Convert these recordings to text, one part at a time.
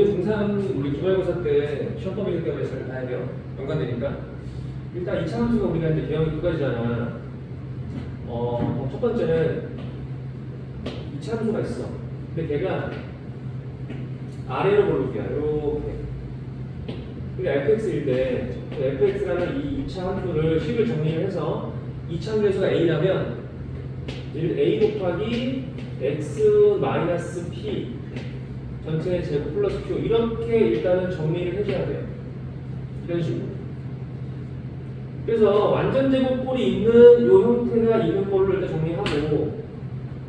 우리 중3 우리 기말고사 때 시험 범위 때문에 잘 봐야 돼요. 연관되니까. 일단 2차 함수가 우리가 이제 개형이 두 가지잖아. 첫 번째는 2차 함수가 있어. 근데 걔가 아래로 볼록이야. 이렇게. 그러니까 fx일 때 fx라는 이 2차 함수를 식을 정리를 해서 2차 함수가 a라면 a 곱하기 x 마이너스 p 전체 제곱 플러스 q 이렇게 일단은 정리를 해줘야 돼요. 이런 식으로. 그래서 완전 제곱꼴이 있는 요 형태가 있는 걸로 일단 정리하고,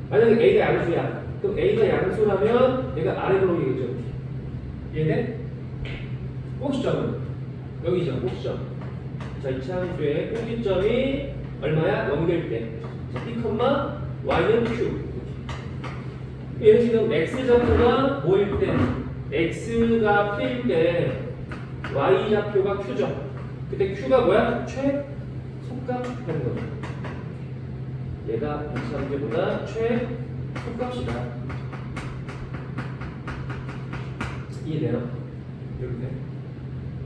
만약에 a가 양수야. 그럼 a가 양수라면 얘가 아래 블록이겠죠. 얘네 꼭지점은 여기죠. 꼭지점. 자, 2차 함수의 꼭지점이 얼마야? 0될 때. 자, p, y는 q. 얘는 지금 x 좌표가 뭐일 때? x가 p일 때 y 좌표가 q죠. 그때 q가 뭐야? 최소값 되는 거죠. 얘가 2차 함수보다 최소값이다. 이해돼요? 이렇게.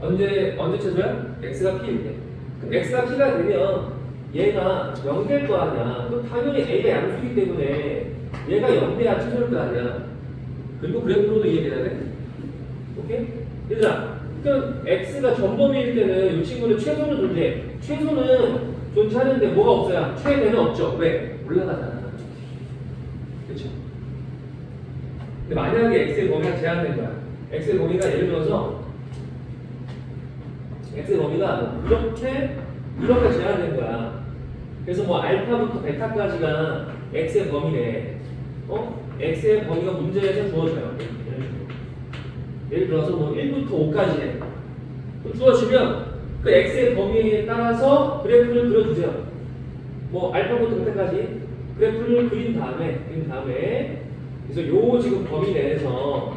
언제 최소야? x가 p일 때. 그럼 x가 p가 되면 얘가 0 될 거 아니야. 그럼 당연히 a가 양수이기 때문에 얘가 0돼야 최소일 거 아니야. 그리고 그래프로도 이해돼야 돼. 오케이? 자, 그럼 x가 전범위일 때는 이 친구는 최소는 존재해. 최소는 존재하는데 뭐가 없어요? 최대는 없죠. 왜? 올라가잖아. 그렇죠? 근데 만약에 x의 범위가 제한된 거야. x의 범위가 예를 들어서 x의 범위가 이렇게 제한된 거야. 그래서 뭐 알파부터 베타까지가 x의 범위래. x의 범위가 문제에서 주어져요. 예를 들어서 뭐 1부터 5까지에 주어지면 그 x의 범위에 따라서 그래프를 그려주세요. 뭐 알파부터 베타까지 그래프를 그린 다음에 그래서 요 지금 범위 내에서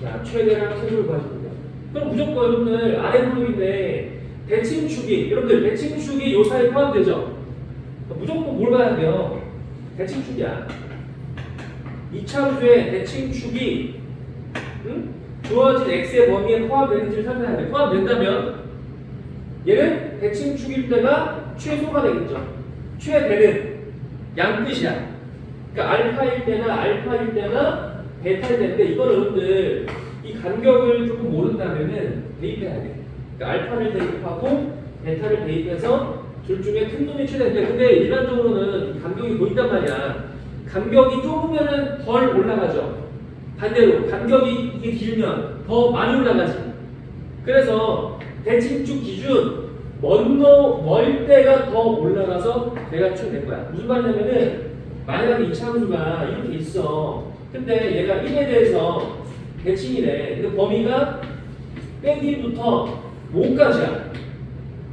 자 최대랑 최소를 구하시면 돼요. 그럼 무조건 여러분들 아래 블록인데 대칭축이 여러분들 대칭축이 요 사이에 포함되죠. 무조건 뭘 봐야 돼요? 대칭축이야. 2차 함수의 대칭축이 주어진 x의 범위에 포함되는지를 살펴야 돼. 포함된다면 얘는 대칭축일 때가 최소가 되겠죠. 최대는 양끝이야. 그러니까 알파일 때나 베타일 때인데 이건 여러분들 이 간격을 조금 모른다면은 대입해야 돼. 그러니까 알파를 대입하고 베타를 대입해서 둘 중에 큰 놈이 최대인데 근데 일반적으로는 간격이 보인단 말이야. 간격이 좁으면 덜 올라가죠. 반대로 간격이 이게 길면 더 많이 올라가지. 그래서 대칭축 기준 멀 때가 더 올라가서 내가 최대인 거야. 무슨 말이냐면은 만약에 2차 함수가 이렇게 있어. 근데 얘가 1에 대해서 대칭이래. 근데 범위가 빼기부터 5까지야.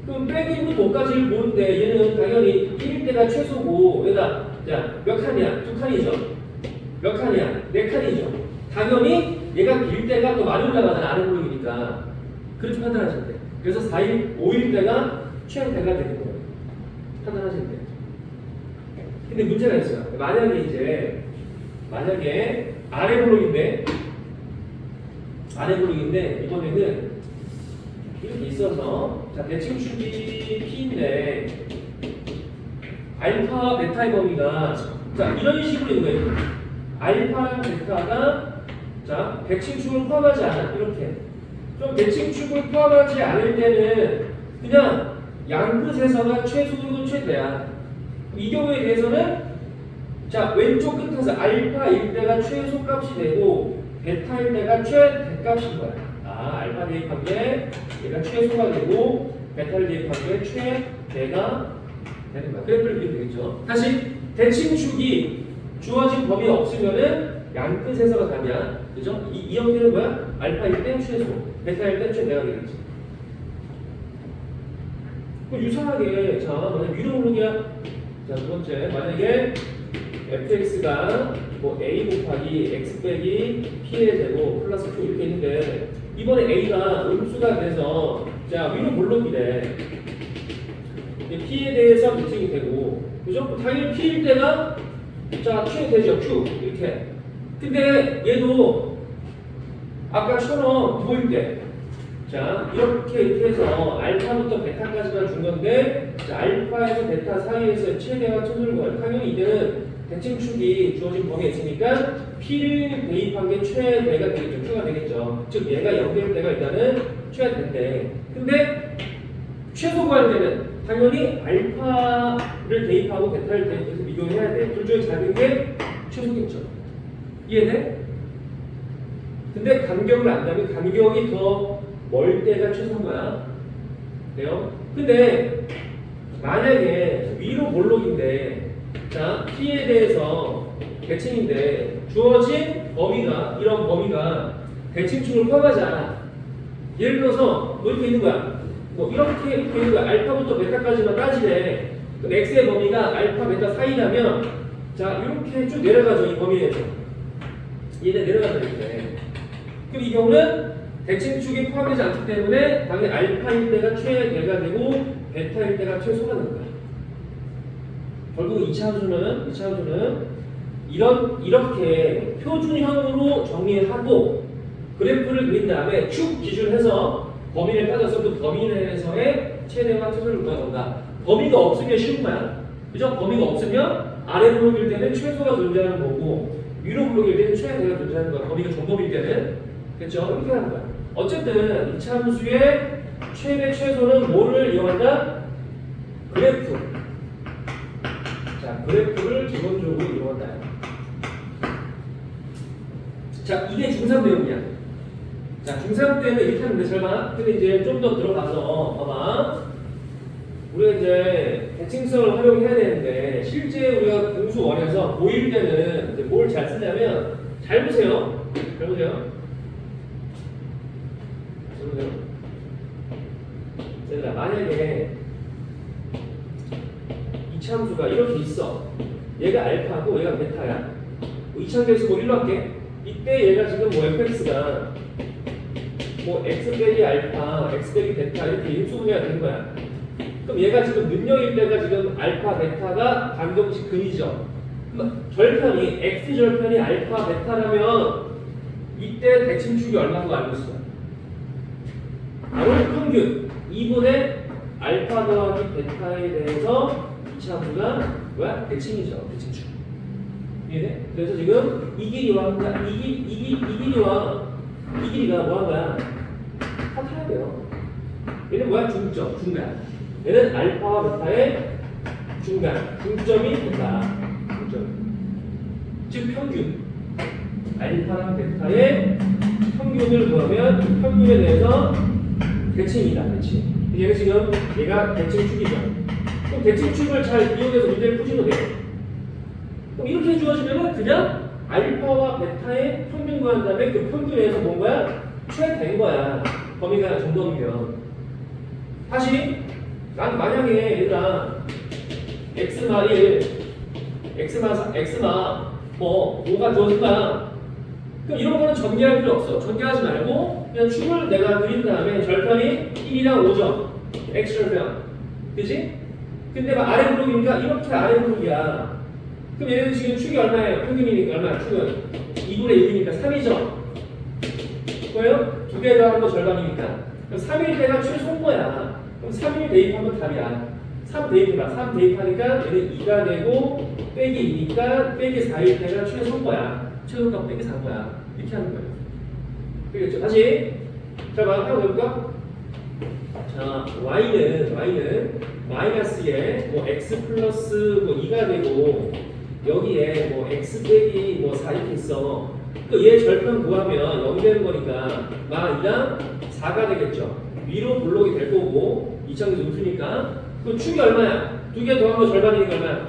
그럼 빼기부터 5까지를 보는데 얘는 당연히 1일 때가 최소고 얘가 자, 몇 칸이야? 2칸이죠. 몇 칸이야? 4칸이죠. 당연히 얘가 길 때가 더 많이 올라가잖아. 아래 블록이니까. 그렇게 판단하시면 돼. 그래서 4일, 5일 때가 최대가 되는 거예요. 판단하시면 돼. 근데 문제가 있어요. 만약에 아래 블록인데 이번에는 이렇게 있어서 자 대칭축이 P인데 알파 베타의 범위가 자 이런 식으로 있는 거예요. 알파랑 베타가 자 대칭축을 포함하지 않아. 이렇게 좀 대칭축을 포함하지 않을 때는 그냥 양끝에서가 최소이고 최대야. 이 경우에 대해서는 자 왼쪽 끝에서 알파일 때가 최소값이 되고 베타일 때가 최대값인 거야. 알파 대입한 게 얘가 최소가 되고 베타를 대입한 게 최대가 되는 거야. 그래프를 그리면 되겠죠. 다시 대칭축이 주어진 범위 없으면은 양끝에서가 답이야. 그죠? 이 형태는 뭐야? 알파일 때 최소, 베타일 때 최대가 되겠지. 유사하게 자 만약 위로 블록이야. 자 두 번째 만약에 fx가 뭐 a 곱하기 x 빼기 p의 제곱 플러스 q 이렇게 있는데 이번에 a가 음수가 돼서 자 위로 블록이래. p에 대해서 대칭이 되고 그죠? 당연히 p일 때가 자 q 되죠. q 이렇게. 근데 얘도 아까처럼 보일 때, 자 이렇게 해서 알파부터 베타까지만 준 건데, 자, 알파에서 베타 사이에서 최대와 최소를 구할. 당연히 이제는 대칭축이 주어진 범위에 있으니까 P를 대입한 게 최대가 되겠죠. Q가 되겠죠. 즉 얘가 0될 때가 일단은 최가 된대. 근데 최소 구할 때는 당연히 알파를 대입하고 베타를 대입해서 비교를 해야 돼. 둘 중에 작은 게 최소겠죠. 이해돼? 근데 간격을 안다면 간격이 더 멀 때가 최소인 거야. 그래요? 근데 만약에 위로 볼록인데, 자 P에 대해서 대칭인데 주어진 범위가, 이런 범위가 대칭축을 포함하잖아. 예를 들어서 뭐 이렇게 있는 거야. 뭐 이렇게 있는 거야. 알파부터 베타까지만 따지래. 그럼 x의 범위가 알파 베타 사이라면, 자 이렇게 쭉 내려가죠. 이 범위에서 얘네 내려가죠. 이렇게. 그럼 이 경우는 대칭축이 포함되지 않기 때문에 당연히 알파일 때가 최대가 되고 베타일 때가 최소가 되는 거야. 결국 2차 함수는 이렇게 표준형으로 정리하고 그래프를 그린 다음에 축 기준해서 범위를 따져서 그 범위 내에서의 최대와 최소를 구한다. 범위가 없으면 쉬운 거야. 그죠? 범위가 없으면 아래 블록일 때는 최소가 존재하는 거고 위로 블록일 때는 최대가 존재하는 거야. 범위가 정범일 때는. 그렇죠? 이렇게 하는 거야. 어쨌든 2차 함수의 최대 최소는 뭐를 이용한다? 그래프. 자, 그래프를 기본적으로 이용한다. 자, 이게 중3 내용이야. 자, 중3 때는 이렇게 하는데 잘 봐. 근데 이제 좀 더 들어가서 봐봐. 우리가 이제 대칭성을 활용해야 되는데 실제 우리가 공수 1에서 보일 때는 이제 뭘 잘 쓰냐면, 잘 보세요. 잘 보세요. 얘들아, 만약에 이차함수가 이렇게 있어. 얘가 알파고 얘가 베타야. 뭐 이차함수에서 뭐 1로 할게. 이때 얘가 지금 뭐 fx가 뭐 x 빼기 알파, x 빼기 베타 이렇게 인수분해가 되는 거야. 그럼 얘가 지금 능력일 때가 지금 알파, 베타가 반동식 근이죠. 그럼 절편이 x 절편이 알파, 베타라면 이때 대칭축이 얼마인 거 알고 있어? 바로 평균 2분의 알파 더하기 베타에 대해서 2차 함수가 뭐야? 대칭이죠. 대칭축. 이해돼? 그래서 지금 이 길이와 이 길이가 뭐한 거야? 같아야 돼요. 얘는 뭐야? 중점, 중간. 얘는 알파와 베타의 중간, 중점이 된다. 중점. 즉 평균. 알파랑 베타의 평균을 구하면 그 평균에 대해서 대칭이다. 대칭. 얘가 지금 얘가 대칭축이죠. 그럼 대칭축을 잘 이용해서 문제를 푸시면 돼요. 그럼 이렇게 주어지면 그냥 알파와 베타의 평균 구한 다음에 그 평균에서 뭔가야? 최대인 거야. 범위가 정도면. 다시 난 만약에 얘들아 x마 1, x마 뭐 5가 주어진 거야. 그럼 이런 거는 전개할 필요 없어. 전개하지 말고 그냥 축을 내가 그린 다음에 절편이 1이랑 5점 x 절편. 그지? 근데 막 아래 블록이니까 이렇게 아래 블록이야. 그럼 얘는 지금 축이 얼마예요? 평균이니까 얼마야? 축은 2분의 1이니까 3이죠. 뭐예요? 두 개 더한 거 절반이니까. 그럼 3일 때가 최소인 거야. 그럼 3일 대입하면 답이야. 3 대입해봐. 3 대입하니까 얘는 2가 되고 빼기 2니까 빼기 4일 때가 최소인 거야. 최소값 빼기 4인 거야. 이렇게 하는 거예요. 그렇겠죠? 다시. 자, 막 한번 해볼까? 자, y는 마이너스에 뭐 x 플러스 뭐 2가 되고 여기에 뭐 x 빼기 뭐 4 이렇게 있어. 그 얘 절편 구하면 0 되는 거니까 마 2랑 4가 되겠죠. 위로 블록이 될 거고 2차계에서 음수니까 그 축이 얼마야? 두 개 더한 거 절반이니까 얼마야?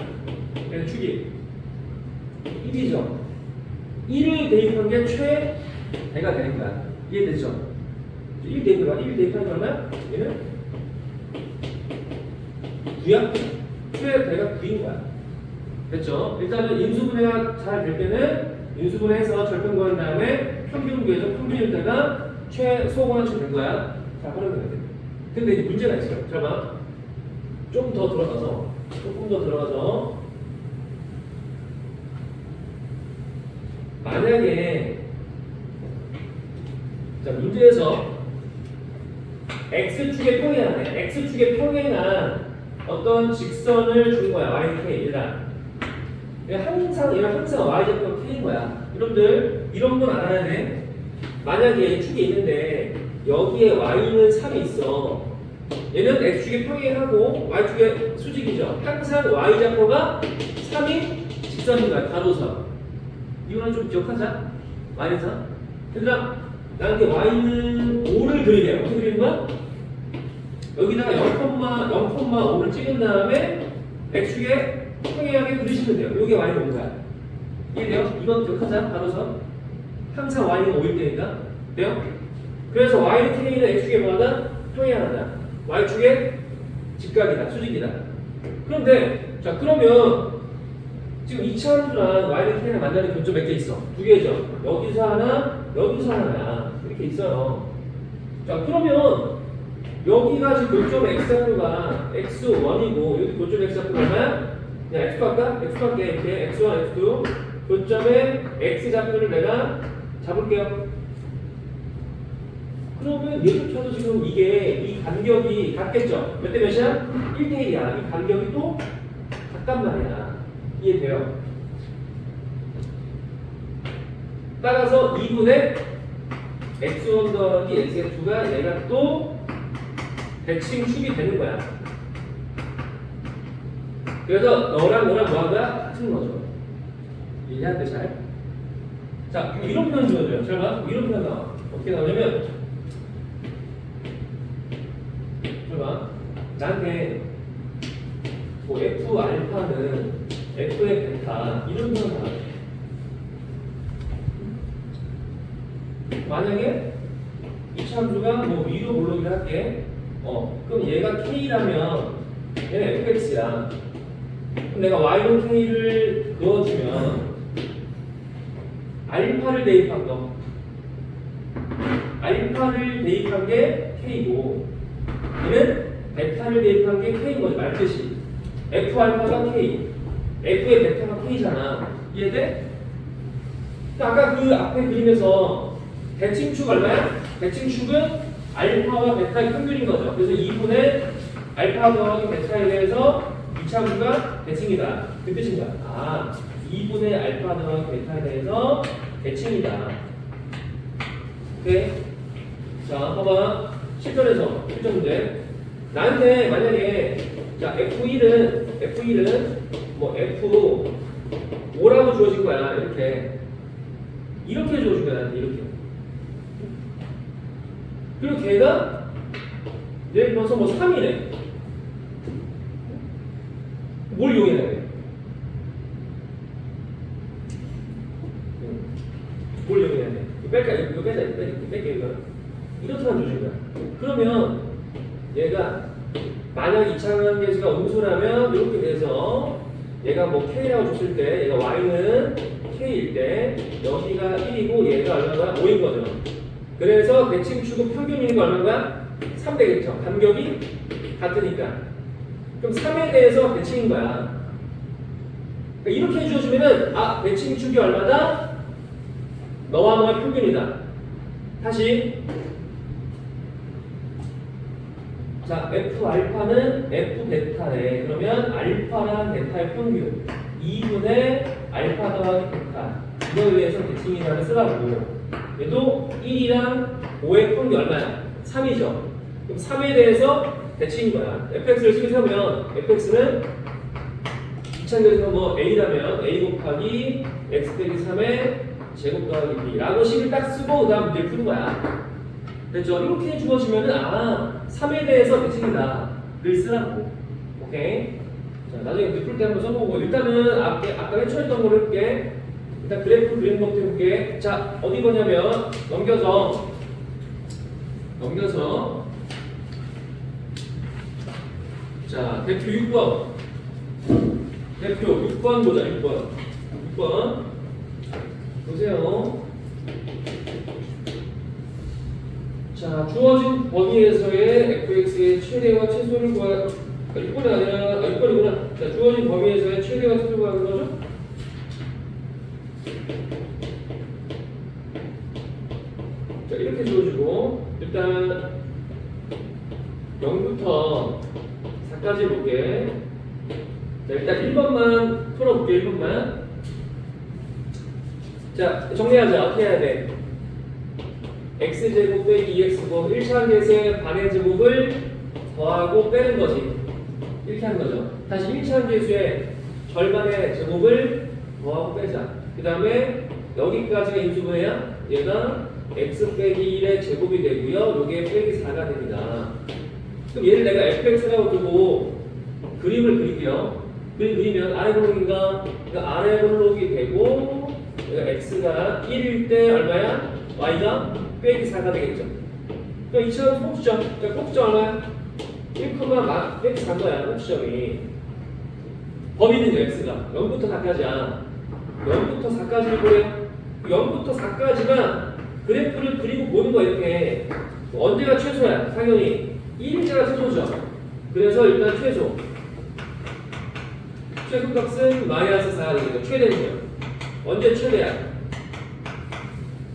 그냥 축이 1이죠. 1을 대입한 게 최대가 되는 거야. 이해되죠? 1 대입해봐. 1 대입하는 게 얼마야? 얘는 9야? 최대가 9인 거야. 됐죠? 일단은 인수분해가 잘 될 때는 인수분해해서 절편 구한 다음에 평균 구해서 평균일 때가 최소가 된 거야. 자, 그러면 돼. 근데 이제 문제가 있어요. 잘 봐. 조금 더 들어가서 만약에 자, 문제에서 x축의 평행하네. x축의 평행한 어떤 직선을 준 거야. yk. 얘는 항상 y좌표가 k인 거야. 여러분들 이런 건 알아야 돼. 만약에 축이 있는데 여기에 y는 3이 있어. 얘는 x축의 평행하고 y축의 수직이죠. 항상 y좌표가 3인 직선인 거야. 가로선. 이거는 좀 기억하자. y는 3. 얘들아, 나한테 y는 5를 그리래. 어떻게 그리는 거야? 여기다가 0,5를 찍은 다음에 x축에 평행하게 그리시면 돼요. 여기 y는 5야. 이해돼요? 이건 기억하자. 가로선. 항상 y는 5일 때니까. 돼요? 그래서 y는 k는 x축에 뭐하다? 평행하다. y축에 직각이다. 수직이다. 그런데 자, 그러면 지금 이 차원이랑 y는 k랑 만나는 교점 몇 개 있어? 두 개죠. 여기서 하나, 여기서 하나야. 이렇게 있어요. 자, 그러면 여기가 지금 교점 x좌표가 x1이고 여기 교점 x좌표가 얼마야? 그냥 x 할까? x 할게. 이렇게 x1, x2 교점의 x좌표를 내가 잡을게요. 그러면 얘조차도 지금 이게 이 간격이 같겠죠? 몇 대 몇이야? 1대1이야. 이 간격이 또 같단 말이야. 이해돼요? 따라서 2분의 x1 더하기 x2가 얘가 또 대칭축이 되는 거야. 그래서 너랑 뭐하다? 같은 거죠. 이해하는데 잘? 자, 이런 표현 주어줘요. 잘 봐. 이런 표현 나와. 어떻게 나오냐면 잘 봐. 나한테 뭐 f 알파는 f의 베타 이런 표현 나와. 만약에 이 참수가 뭐 위로 올라오기를 할게. 그럼 얘가 k라면 얘는 fx야. 그럼 내가 y로 k를 그어주면 알파를 대입한 거. 알파를 대입한 게 k고 얘는 베타를 대입한 게 k인 거지. 말뜻이 f 알파가 k, f의 베타가 k잖아. 이해돼? 아까 그 앞에 그림에서 대칭축 얼마야? 대칭축은 알파와 베타의 평균인 거죠. 그래서 2분의 알파 더하기 베타에 대해서 이 차수가 대칭이다. 그 뜻인가? 2분의 알파 더하기 베타에 대해서 대칭이다. 오케이? 자, 봐봐. 실전에서 실전 문제. 나한테 만약에 자 F1은 뭐 F5라고 주어진 거야. 이렇게 주어진 거야. 나한테 이렇게. 그리고 걔가 예를 들어서 뭐 3이래. 뭘 이용해야 돼? 뭘 이용해야 돼? 이거 뺄게, 이거. 이렇게만 주신 거야. 그러면 얘가 만약 이차관계수가 음수라면 이렇게 돼서 얘가 뭐 K라고 줬을 때 얘가 Y는 K일 때 여기가 1이고 얘가 얼마가 5인 거죠. 그래서 대칭축은 평균인 거 얼마인가? 3 되겠죠. 간격이 같으니까. 그럼 3에 대해서 대칭인 거야. 그러니까 이렇게 해주시면은 대칭축이 얼마다? 너와 너의 평균이다. 다시 자, F 알파는 F 베타래. 그러면 알파랑 베타의 평균 2분의 알파 더하기 베타 이거에 의해서 대칭이라는 쓰라고. 얘도 1이랑 5의 평균이 얼마야? 3이죠. 그럼 3에 대해서 대칭인 거야. fx를 수식하면 fx는 이차계에서 뭐 a라면 a 곱하기 x 빼기 3의 제곱 더하기 b라고 식을 딱 쓰고 그 다음 문제를 푸는 거야. 됐죠? 이렇게 주어지면은 3에 대해서 대칭이다 를 쓰라고. 오케이? 자, 나중에 풀 때 한번 써보고 일단은 아까 해처했던 걸 해볼게. 일단 그래프 그리는 것부터 해볼게. 자, 어디 보냐면 넘겨서 자, 대표 6번 대표 6번 보자. 6번 보세요. 자, 주어진 범위에서의 fx의 최대와 최소를 구하 6번이 아니라 6번이구나. 자, 주어진 범위에서의 최대와 최소를 구하는 거죠? 자, 이렇게 주어지고 0부터 4까지 볼게. 자, 일단 1번만 풀어볼게. 1번만. 자, 정리하자. 어떻게 해야 돼? x제곱 빼기 2x고 1차 함수의 반의 제곱을 더하고 빼는 거지. 이렇게 하는 거죠. 다시 1차 함수의 절반의 제곱을 더하고 빼자. 그 다음에 여기까지가 인수분해야 얘가 x 빼기 1의 제곱이 되고요. 요게 빼기 4가 됩니다. 그럼 얘를 내가 fx라고 두고 그림을 그릴게요. 그리면 아래 블록인가? 그러니까 아래 블록이 되고 얘가 x가 1일 때 얼마야? y가 빼기 4가 되겠죠. 그럼 2차원 꼭지점. 그러니까 꼭지점 얼마야? 1, 빼기 4인 거야. 꼭지점이. 범위는요, x가 0부터 4까지야. 0부터 4까지를 보래요. 0부터 4까지가 그래프를 그리고 보는 거야. 이렇게 언제가 최소야? 당연히 1일째가 최소죠. 그래서 일단 최소값은 마이너스 4가 되겠죠. 최대는요. 언제 최대야?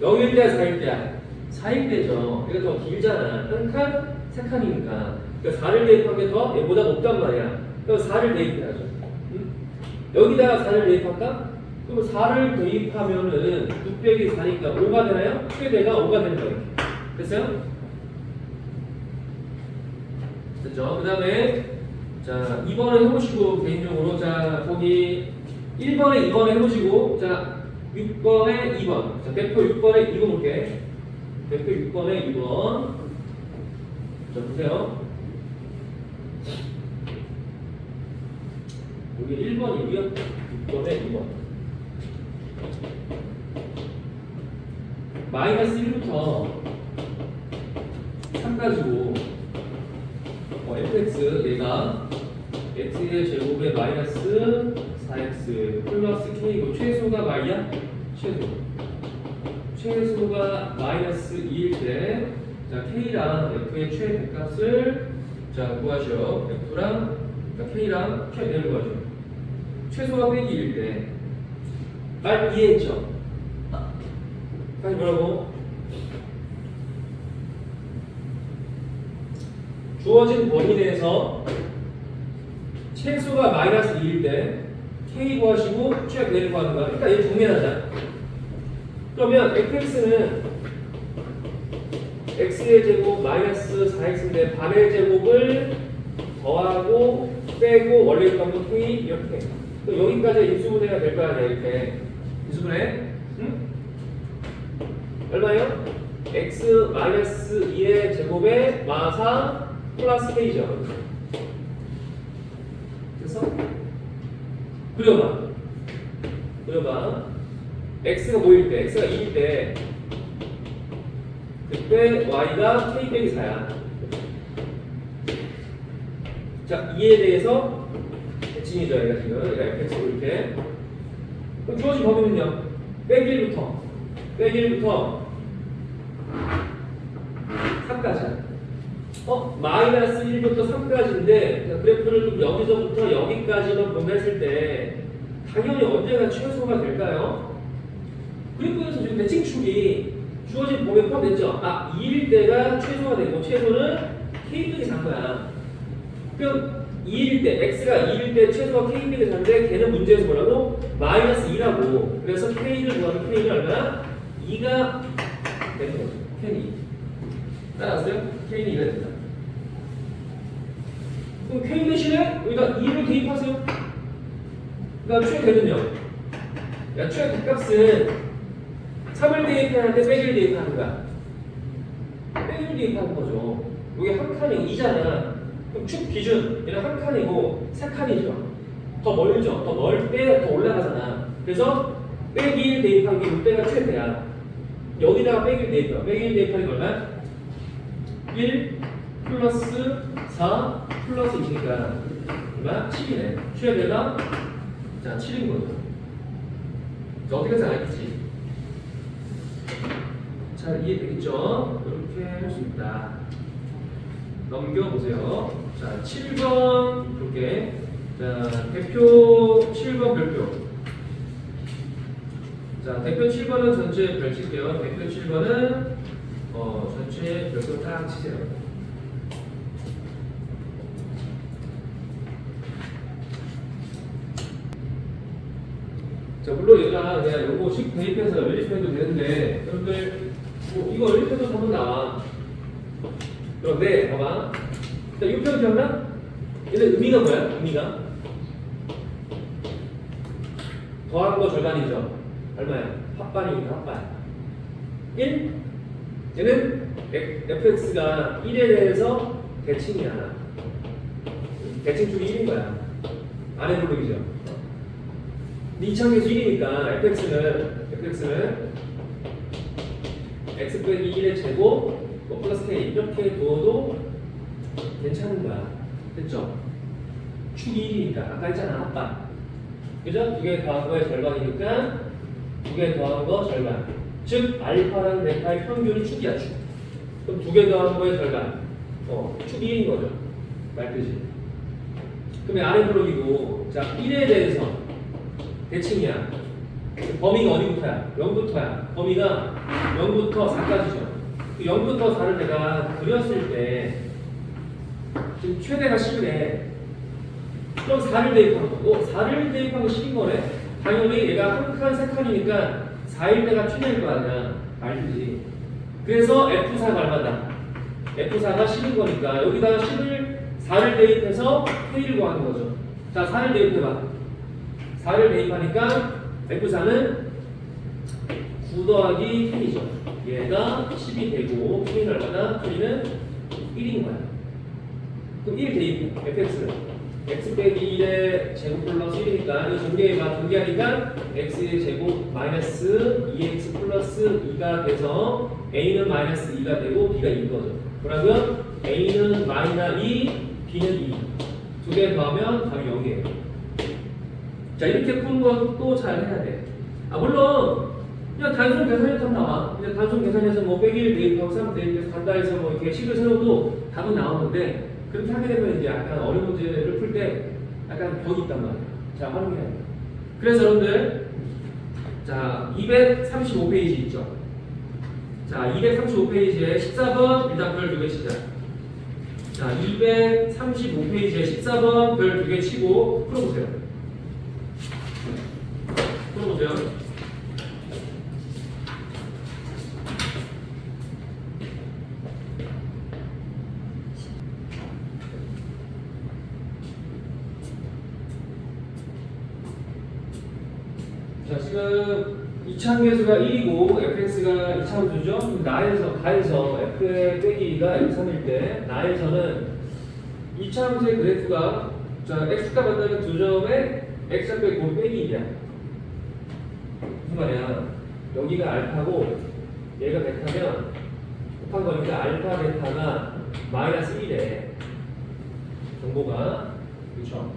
0일 때야 4일 때야? 4일 때죠. 이거 더 길잖아. 한 칸, 3칸이니까. 그러니까 4를 대입한 게 더 얘보다 높단 말이야. 그럼 4를 대입해야죠. 응? 여기다가 4를 대입할까? 그럼 4를 대입하면은 6 빼기 4니까 5가 되나요? 최대가 5가 되는 거예요. 됐어요? 됐죠? 그 다음에 자 2번을 해보시고 개인적으로 자 거기 1번에 2번에 해보시고 자 6번에 2번 자 대표 6번에 2번 볼게. 대표 6번에 2번 자 보세요. 여기 1번이고요. 6번에 2번 마이너스 1부터 3까지고 fx 얘가 x의 제곱에 마이너스 4x 플러스 k고 최소가 마이야? 최소가 마이너스 2일 때 자 k랑 f의 최대값을 자 구하시오. f랑 k랑 최대를 구하시오. 최소가 빼기 1일 때 말 이해했죠? 다시 뭐라고? 주어진 범위 내에서 최소가 마이너스 2일 때 k 구하시고 최대를 구하는 거야. 일단 얘 정리하자. 그러면 fx는 x의 제곱 마이너스 4x인데 반의 제곱을 더하고 빼고 원래 값은 k 이렇게. 그럼 여기까지 인수분해가 될 거 아니야 이렇게. 인수분해? 응? 얼마예요? x 마이너스 2의 제곱에 마사 플러스 k죠. 됐어? 그려봐. x가 뭐일 때? x가 2일 때 그때 y가 k 빼기 4야. 자, 2에 대해서 대칭이죠. 얘가 지금 얘가 fx 이렇게. 그럼 주어진 범위는요? 빼기 1부터 3까지. 마이너스 1부터 3까지인데 그래프를 좀 여기서부터 여기까지만 보냈을 때 당연히 언제가 최소가 될까요? 그래프에서 지금 대칭축이 주어진 범위에 포함됐죠? 2일 때가 최소가 되고 최소는 k 빼기 4인 거야. 그럼 2일 때 x가 2일 때 최소가 k 빼기 4인데 걔는 문제에서 뭐라고? 마이너스 2라고. 그래서 k를 구하면 k는 얼마나? 2가 되는 거죠. k는 2. 따라왔어요? k는 2가 됩니다. 그럼 k 대신에 여기다 2를 대입하세요. 그 다음 최대는요? 최대값은 3을 대입하는데 빼기를 대입하는 거야. 빼기를 대입하는 거죠. 여기 한 칸이 2잖아. 그럼 축 기준 얘는 한 칸이고 3칸이죠. 더 멀죠. 더 멀 때 더 올라가잖아. 그래서 빼기를 대입한 게 이때가 최대야. 여기다가 빼기를 대입해. 빼기를 대입하는 게 얼마야? 1 플러스 4 플러스 2니까 얼마? 7이네. 최대가 자 7인 거죠. 어떻게 해서 알겠지? 자 이해되겠죠? 이렇게 할 수 있다. 넘겨보세요. 자 7번 볼게. 자 대표 7번 별표. 자 대표 7번은 전체 별 칠게요. 대표 7번은 전체 별표 딱 치세요. 자, 물론 얘가 그냥 요거 식 대입해서 연립해도 되는데, 여러분들, 뭐 이거 연립해도 한번 나와. 그런데, 봐봐. 자, 6편 기억나? 얘는 의미가 뭐야? 의미가? 더한 거 절반이죠. 얼마야? 합반이니까 합반. 1? 얘는 fx가 1에 대해서 대칭이야. 대칭축이 1인 거야. 안에 부분이죠. 이차계수 1이니까 fx는 x 빼기 1의 제곱 뭐 플러스 k 이렇게 둬도 괜찮은 거야. 됐죠? 축이 1이니까 아까 했잖아 합반. 그죠? 두 개 더한 거의 절반이니까 두 개 더한 거 절반. 즉 알파랑 베타의 평균이 축이야 축. 그럼 두 개 더한 거의 절반. 축이 1인 거죠. 말뜻이. 그러면 아래 블록이고 자 1에 대해서 대칭이야. 범위가 어디부터야? 0부터야. 범위가 0부터 4까지죠. 0부터 4를 내가 그렸을 때 지금 최대가 10이네. 그럼 4를 대입한 거. 4를 대입한 거 10인 거네. 당연히 얘가 한 칸, 세 칸이니까 4일 때가 최대일 거 아니야. 알지? 그래서 F4가 얼마다? F4가 10인 거니까 여기다가 4를 대입해서 K를 구하는 거죠. 자, 4를 대입해봐. 4를 대입하니까 F4는 9 더하기 K죠. 얘가 10이 되고 K는 얼마나? K는 1인 거야. 그럼 1 대입, fx는 x 빼기 1의 제곱 플러스 1이니까 이거 전개하니까 x의 제곱 마이너스 2x 플러스 2가 돼서 a는 마이너스 2가 되고 b가 2인 거죠. 그러면 a는 마이너스 2, b는 2. 두 개 더하면 답이 0이에요. 자, 이렇게 푸는 것도 잘 해야 돼. 물론 그냥 단순 계산해서 나와. 그냥 단순 계산해서 뭐 빼기를 대입하고 3 대입해서 간다 해서 뭐 이렇게 식을 세워도 답은 나오는데 그렇게 하게 되면 이제 약간 어려운 문제를 풀 때 약간 벽이 있단 말이에요. 자, 활용해야 돼요. 그래서 여러분들, 자, 235페이지 있죠? 자, 235페이지에 14번 일단 별 2개 치자. 자, 235페이지에 14번 별 2개 치고 풀어보세요. 풀어보세요. 자, 지금 이차함계수가 1이고 fx가 이차함수죠. 가에서 f의 빼기가 3일 때 나에서는 이차함수의 그래프가 자 x가 만나는 두 점에 x 빼고 빼기 1이야. 무슨 말이야? 여기가 알파고 얘가 베타면 곱한 거니까 알파 베타가 마이너스 1에 정보가 그렇죠.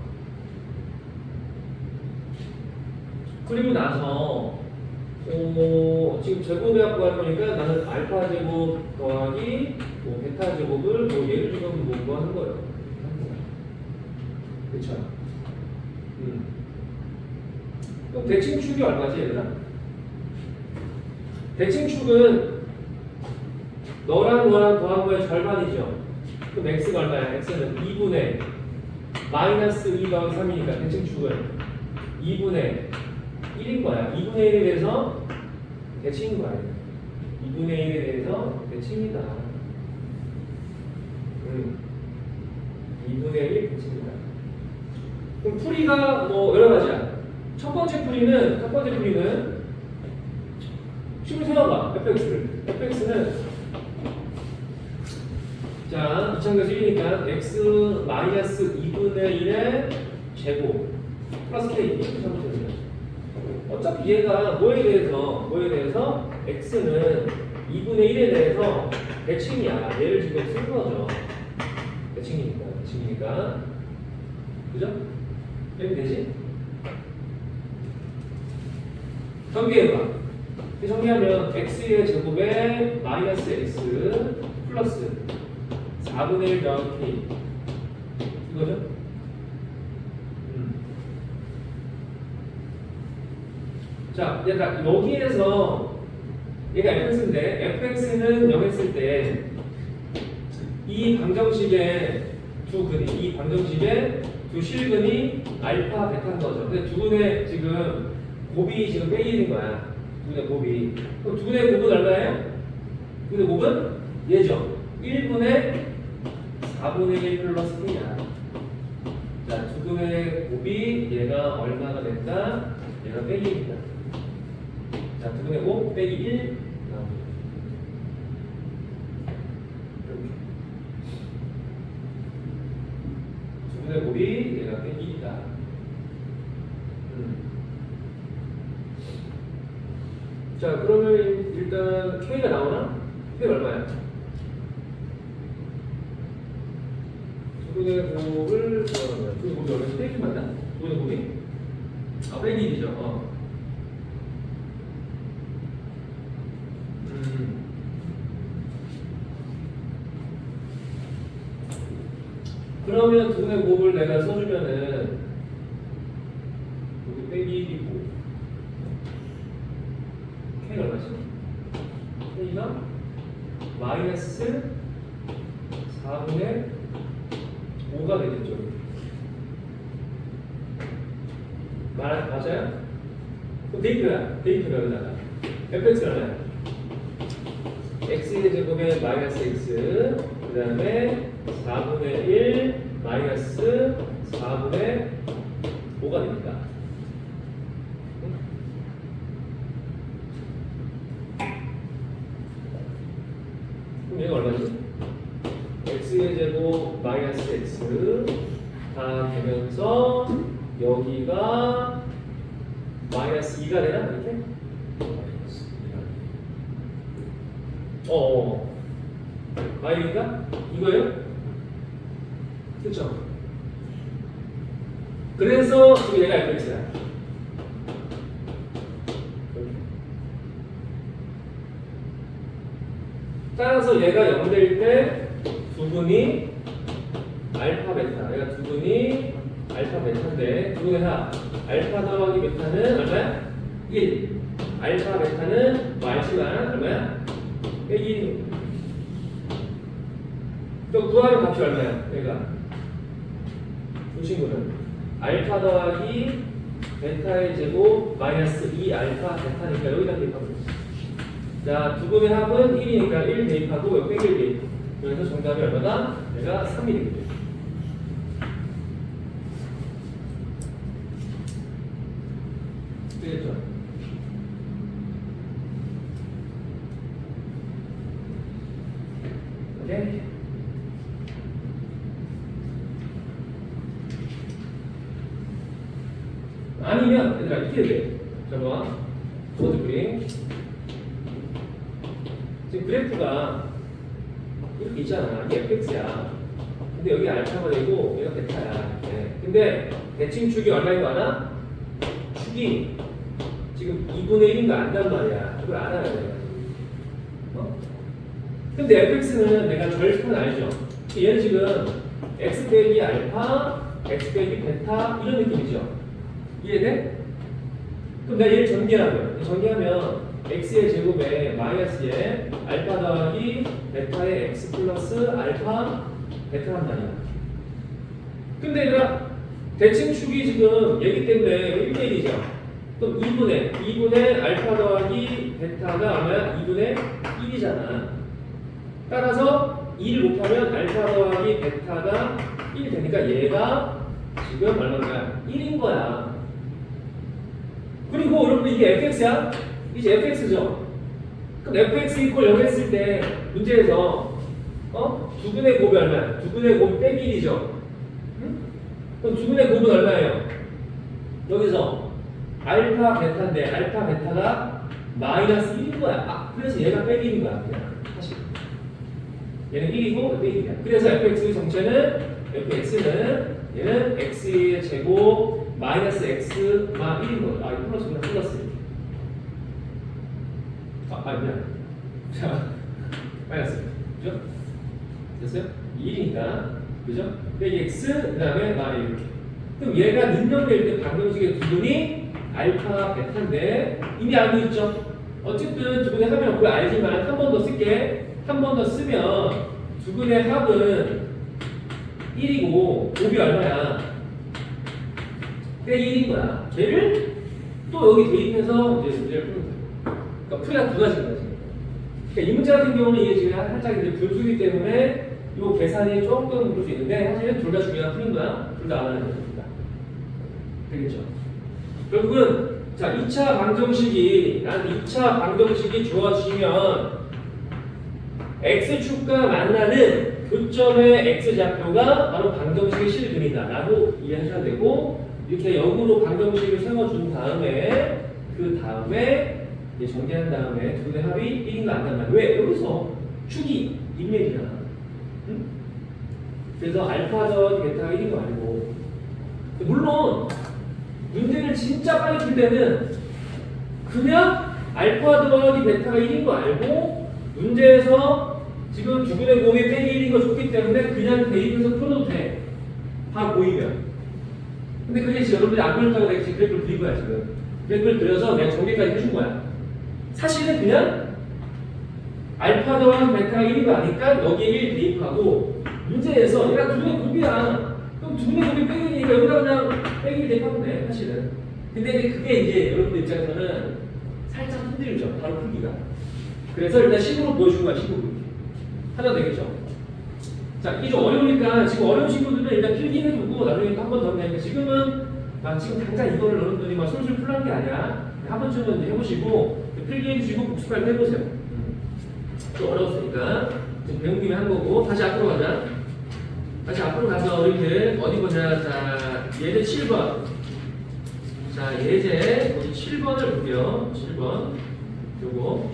그리고 나서 지금 제곱해갖고 할 거니까 나는 알파 제곱 더하기 뭐 베타 제곱을 뭐 얘를 지금 뭐 하는 거예요. 그쵸? 그럼 대칭축이 얼마지 얘들아? 대칭축은 너랑 너랑 더한 거의 절반이죠. 그럼 x가 얼마야? x는 2분의 마이너스 2 더하기 3이니까 대칭축은 2분의 1인 거야. 2분의 1에 대해서 대칭인 거야. 2분의 1에 대해서 대칭이다. 2분의 1 대칭이다. 그럼 풀이가 뭐 여러 가지야. 첫 번째 풀이는 식을 세워봐. fx는 자, 이차함계수 1이니까 x 마이너스 2분의 1의 제곱 플러스 k 이렇게 하면 됩니다. 어차피 얘가 뭐에 대해서 x는 2분의 1에 대해서 대칭이야. 얘를 지금 쓴 거죠. 대칭이니까. 그죠? 이렇게 되지? 전개해봐. 정리하면 x의 제곱에 마이너스 x 플러스 4분의 1 더하기 k 이거죠? 자, 얘가 여기에서 얘가 fx인데 fx는 0 했을 때 이 방정식의 두 실근이 알파 베타인 거죠. 근데 두 분의 지금 곱이 지금 빼기인 거야. 2분의 곱이. 그럼 2분의 곱은 얼마예요? 2분의 곱은 얘죠. 1분의 4분의 1 플러스 K야. 자, 2분의 곱이 얘가 얼마가 된다? 얘가 빼기 1이다. 자, 2분의 곱 빼기 1 나옵니다. 이렇게. 2분의 곱이 얘가 빼기 1이다. 자, 그러면 일단 K가 나오나? K가 얼마야? 2분의 곱을 2분의 곱이 얼마지? 빼기 맞나? 2분의 곱이? 아, 빼기 1이죠. 그러면 2분의 곱을 내가 써주면은 여기 빼기 1이고 K가 얼마지? K가 마이너스 4분의 5가 되겠죠. 맞아요? 그럼 데이터가 여기다가 fx가 얼마야? x의 제곱에 마이너스 x 그 다음에 4분의 1 마이너스 4분의 5가 되니까 그럼 얘가 얼마지? x의 제곱 마이너스 x 다 되면서 여기가 마이너스 2가 되나? 이렇게? 마이너스가? 이거예요? 그쵸? 그래서 지금 얘가 fx야. 따라서 얘가 0 될 때 두분이 알파 베타. 얘가 두분이 알파 베타인데 두분의 합 알파 더하기 베타는 얼마야? 1. 알파 베타는 뭐 알지만 얼마야? 빼기 1. 또 구하는 값이 얼마야? 얘가 이 친구는 알파 더하기 베타의 제곱 마이너스 2 알파 베타니까 여기다 대입하면 돼. 자, 두분의 합은 1이니까 1 대입하고 여기 빼기 1 대입. 그래서 정답이 얼마다? 얘가 3이 되겠죠. 되겠죠? 오케이? 아니면 얘들아 이렇게 돼. 자, 봐. 두 번째 그림. 지금 그래프가 이렇게 있잖아. 이게 fx야. 근데 여기 알파가 되고 얘가 베타야. 네. 근데 대칭축이 얼마인 거 알아? 축이 지금 2분의 1인 거 안단 말이야. 그걸 알아야 돼. 근데 fx는 내가 절편 알죠? 얘는 지금 x 빼기 알파, x 빼기 베타 이런 느낌이죠? 이해돼? 그럼 내가 얘를 전개하고요. 전개하면 x의 제곱에 마이너스에 알파 더하기 베타의 x 플러스 알파 베타란 말이야. 근데 얘들아 대칭축이 지금 얘기 때문에 1대1이죠. 그럼 2분의 알파 더하기 베타가 얼마야? 2분의 1이잖아. 따라서 2를 곱하면 알파 더하기 베타가 1 되니까 얘가 지금 얼마인가? 1인 거야. 그리고 여러분 이게 fx야? 이제 fx죠? 그럼 fx 이퀄 0 했을 때 문제에서 2분의 곱이 얼마야? 2분의 곱이 빼기 1이죠? 응? 그럼 2분의 곱은 얼마예요? 여기서 알파 베타인데 알파 베타가 마이너스 1인 거야. 그래서 얘가 빼기 1인 거야. 그냥 사실 얘는 1이고 빼기 1이야. 그래서 fx의 정체는 fx는 얘는 x의 제곱 마이너스 x마 1인 거야. 이거 플러스구나. 플러스. 미안. 자, 마이너스. 그죠? 됐어요? 1이니까. 그죠? 빼기 x, 그 다음에 마 1. 그럼 얘가 능력될 때 방정식의 두분이 알파, 베타인데 이미 알고 있죠? 어쨌든 두분의 합은 그걸 알지만 한 번 더 쓸게. 한 번 더 쓰면 두분의 합은 1이고 곱이 얼마야? 빼기 1인 거야. 걔를 또 여기 대입해서 이제 문제를 푸는 거예요. 그러니까 풀이가 두 가지인 거지. 그러니까 이 문제 같은 경우는 이게 지금 살짝 이제 분수기 때문에 이 계산이 조금 그럴 수 있는데 사실은 둘 다 중요한 풀인 거야. 둘 다 안 하는 겁니다. 되겠죠? 결국은 자 2차 방정식이 2차 방정식이 주어지면 x축과 만나는 교점의 x좌표가 바로 방정식의 실근이다 라고 이해하셔야 되고 이렇게 역으로 방정식을 세워준 다음에 그 다음에 이제 정리한 다음에 두 개 합이 1인가 안 된다. 왜? 여기서 축이 인맥이잖아. 응? 그래서 알파 더하기 베타가 1인 거 아니고 물론 문제를 진짜 빨리 풀 때는 그냥 알파 더하기 베타가 1인 거 알고 문제에서 지금 두분의 곱이 빼기 1인 거 좋기 때문에 그냥 대입해서 풀어도 돼. 다 보이면. 근데 그게 지금 여러분들이 안 그렇다고 내가 지금 그래프를 그린 거야 지금. 그래프를 그려서 내가 정리까지 해준 거야. 사실은 그냥 알파 더하기 베타가 1인 거 아니까 여기에 1 대입하고 문제에서 얘가 두분의 곱이야. 그럼 두분의 곱이 빼기 1이니까 여기다 그냥 빼기 1 대입하면 돼 사실은. 근데 그게 이제 여러분들 입장에서는 살짝 힘들죠. 바로 풀기가. 그래서 일단 식으로 보여준 거야 식으로. 하나 되겠죠? 자, 이게 좀 어려우니까 지금 어려운 친구들은 일단 필기는 해두고 나중에 한 번 더 하니까 지금은 지금 당장 이거를 여러분들이 막 솔솔 풀라는 게 아니야. 한 번쯤은 이제 해보시고 필기해주시고 복습할 때 해보세요. 좀 어려웠으니까 지금 배운 김에 한 거고 다시 앞으로 가자. 다시 앞으로 가서 어린이들 어디 보자. 자, 예제 7번. 자, 예제 우리 7번을 볼게요. 7번. 요거.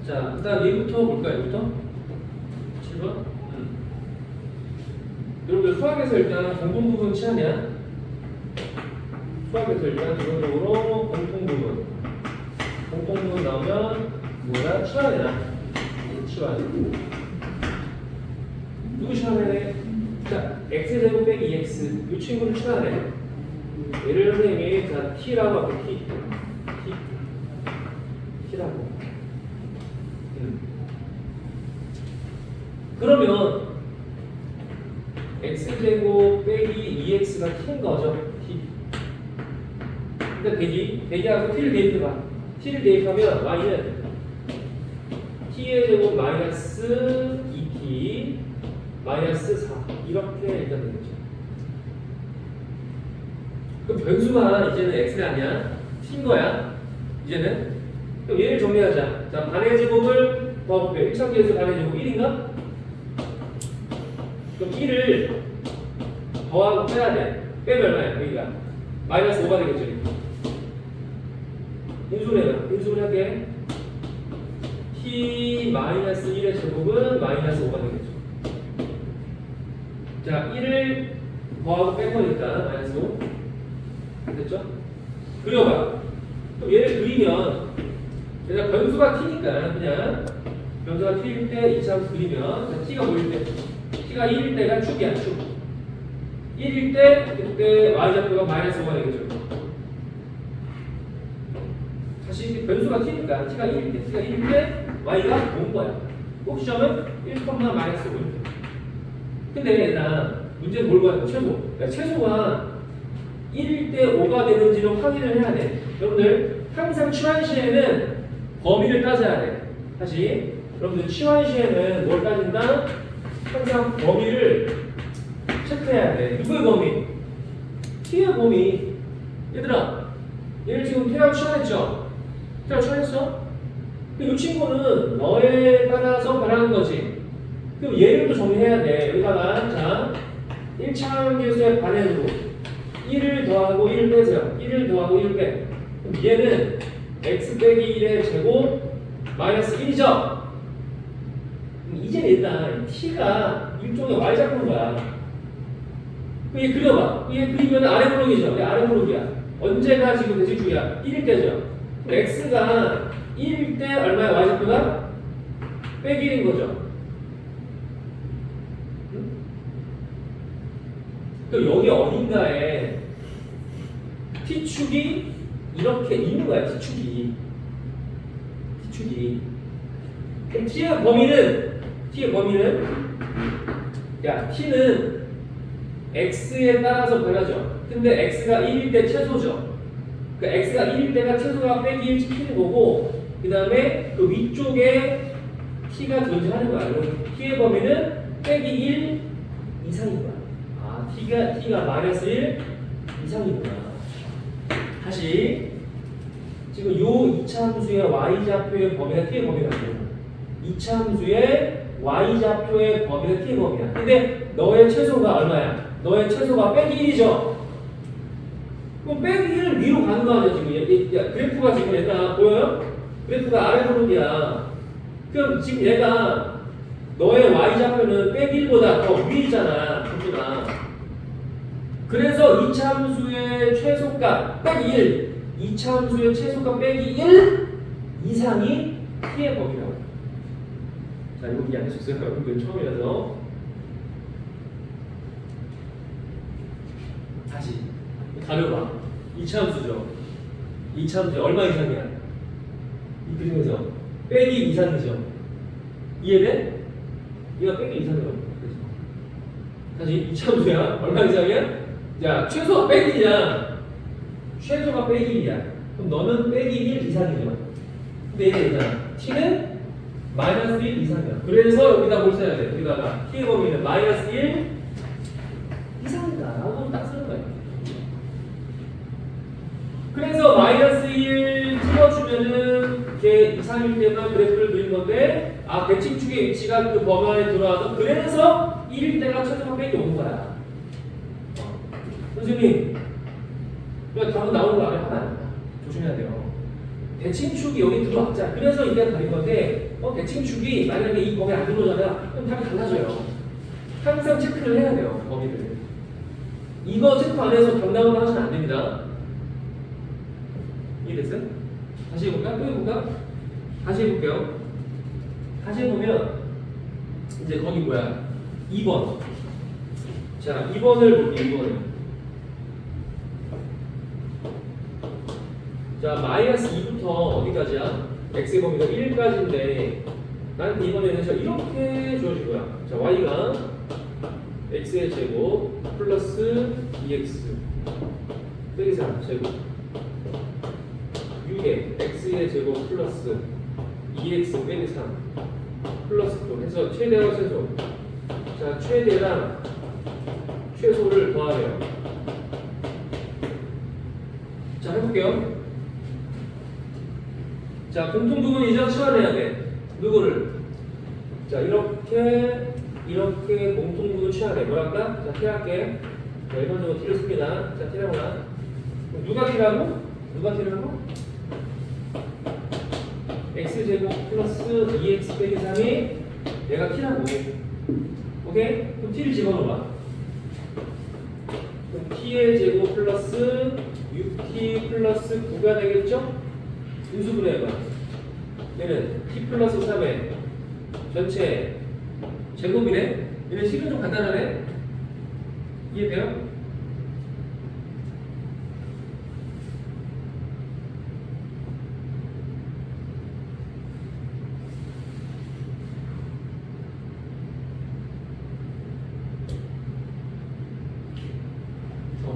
자, 일단 얘부터 볼까요? 얘부터? 7번? 여러분들 수학에서 일단 공통 부분 취하냐? 수학에서 일단 기본적으로 공통 부분. 공통 부분 나오면 뭐야? 취하냐? 취하. 누구 취하냐? 자, x제곱 빼기 2x. 이 친구를 취하네. 얘를 선생님이 자, t라고 하고 t라고. 그러면 x제곱 빼기 2x가 t인 거죠. t. 일단 대기하고 t를 대입해봐. t를 대입하면 y는 t의 제곱 마이너스 2t 마이너스 4 이렇게 일단 되겠죠. 그럼 변수가 이제는 x가 아니야. t인 거야. 이제는 그럼 얘를 정리하자. 자, 반의 제곱을 더볼게요. 1차 계에서 반의 제곱 1인가? 그럼 1을 더하고 빼야 돼. 빼면 얼마야? 여기가 마이너스 5가 되겠죠. 인수를 할게. t 마이너스 1의 제곱은 마이너스 5가 되겠죠. 자, 1을 더하고 뺀 거니까 마이너스 5 됐죠? 그려봐. 그럼 얘를 그리면 그냥 변수가 t니까 그냥 변수가 t일 때 2차함수 그리면 t가 뭐일 때? t가 1일 때가 축이야 축. 1일 때 그때 y좌표가 마이너스 5가 되겠죠. 다시 변수가 t니까 t가 1일 때 y가 5인 거야. 꼭 시험은 1, 마이너스 5일 때. 근데 얘들아 문제는 뭘 구하는 거야? 최소. 그러니까 최소가 1일 때 5가 되는지를 확인을 해야 돼. 여러분들 항상 치환 시에는 범위를 따져야 돼. 다시 여러분들 치환 시에는 뭘 따진다? 항상 범위를 체크해야 돼. 누구의 범위? t의 범위. 얘들아 얘를 지금 t라고 치환했죠? t라고 치환했어? 이 친구는 너에 따라서 변하는 거지. 그럼 얘를 또 정리해야 돼. 여기다가 자 1차함계수의 반해로 1을 더하고 1을 빼세요. 1을 더하고 1을 빼. 그럼 얘는 x 빼기 1의 제곱 마이너스 1이죠? 이제 일단 t가 일종의 y좌표인 거야. 얘 그려봐. 얘 그리면 아래 블록이죠. 얘 아래 블록이야. 언제가 지금 대칭축이야? 1일 때죠. x가 1일 때 얼마야? y좌표가? 빼기 1인 거죠. 응? 또 여기 어딘가에 t축이 이렇게 있는 거야. t축이. 그럼 t의 범위는 야 t는 x에 따라서 변하죠. 근데 x가 1일 때 최소죠. 그러니까 x가 1일 때가 최소가 빼기 1 시키는 거고, 그 다음에 그 위쪽에 t가 존재하는 거야. 그럼 t의 범위는 빼기 1 이상인 거야. 아, t가 마이너스 1 이상이구나. 다시 지금 요 이차함수의 y좌표의 범위가 t의 범위가 아니야. 이차함수의 y좌표의 범위가 t의 범위야. 근데 너의 최소가 얼마야? 너의 최소가 빼기 1이죠. 그럼 빼기 1을 위로 가는 거 아니야 지금? 그래프가 지금 얘가 보여요? 그래프가 아래 부분이야. 그럼 지금 얘가 너의 y좌표는 빼기 1보다 더 위에 있잖아. 그렇구나. 그래서 이차함수의 최소값 빼기 1, 이차함수의 최소값 빼기 1 이상이 t의 범위라고. 자, 이거 이해할 수 있어요? 이건 처음이라서. 다시 가려봐. 이차함수죠. 이차함수 얼마 이상이야? 이 그림에서 빼기 이상이죠. 이해돼? 얘가 빼기 이상이라고. 다시 이차함수야. 얼마 이상이야? 야, 최소가 빼기 1이야. 최소가 빼기 1이야. 그럼 너는 빼기 1 이상이죠. 근데 얘가 있잖아. t는 마이너스 1 이상이야. 그래서 여기다 뭘 써야 돼? 여기다가 t의 범위는 마이너스 1 이상이다 라고 딱 쓰는 거야. 그래서 마이너스 1 찍어주면은 이렇게 이상일 때만 그래프를 그린 건데, 아, 대칭축의 위치가 그 범위 안에 들어와서 그래서 1일 때가 최소가 빼기 온 거야. 선생님, 야, 답은 나오는 거 안에 하나 아니다. 조심해야 돼요. 대칭축이 여기 들어왔잖아. 그래서 이게 다른 건데, 대칭축이 만약에 이 범위 안 들어오잖아. 그럼 답이 달라져요. 항상 체크를 해야 돼요, 범위를. 이거 체크 안 해서 정답을 하시면 안 됩니다. 이해됐어요? 다시 해볼까? 또 해볼까? 다시 해볼게요. 다시 해보면, 이제 거기 뭐야? 2번. 자, 2번을 볼게요, 2번을. 자, 마이너스 2부터 어디까지야? x의 범위가 1까지인데 나한테 이번에 대해서 이렇게 주어질 거야. 자, y가 x의 제곱 플러스 2x 빼기 3 제곱 6에 x의 제곱 플러스 2x 빼기 3 플러스 또 해서 최대와 최소. 자, 최대랑 최소를 더하래요. 자, 해볼게요. 자, 공통부분 이제 치환해야 돼. 누구를? 자, 이렇게 공통부분 치환해. 뭐랄까? 자, T할게. 자, 일반적으로 T를 씁니다. 자, T라고나. 누가 T라고? X제곱 플러스 2X 빼기 3이 얘가 T라고. 오케이? 그럼 T를 집어넣어봐. 그럼 T의 제곱 플러스 6T 플러스 9가 되겠죠? 인수분해 해봐. 얘는 t 플러스 3의 전체 제곱이네. 얘는 식은 좀 간단하네. 이해돼요?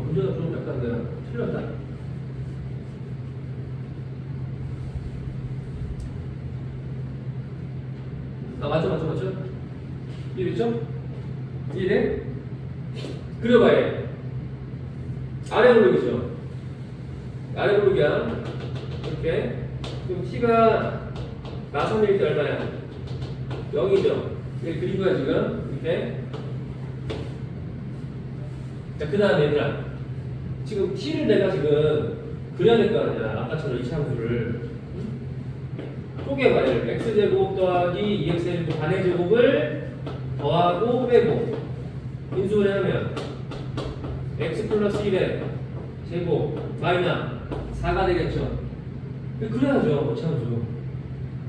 문제가 좀 약간 내가 틀렸다. 아, 맞죠? 이해됐죠? 이해돼? 그려봐, 얘. 아래 블록이죠? 아래 블록이야. 이렇게. 그럼 t가 나선일 때 얼마야? 0이죠? 이렇게 그린 거야, 지금. 이렇게. 자, 그 다음에 얘들아. 지금 t를 내가 지금 그려야 될 거 아니야. 아까처럼 이차함수를 쪼개봐. x제곱 더하기 2x제곱 반의 제곱을 더하고 빼고 인수분해 하면 x 플러스 1의 제곱 마이너스 4가 되겠죠. 그래야죠. 이차함수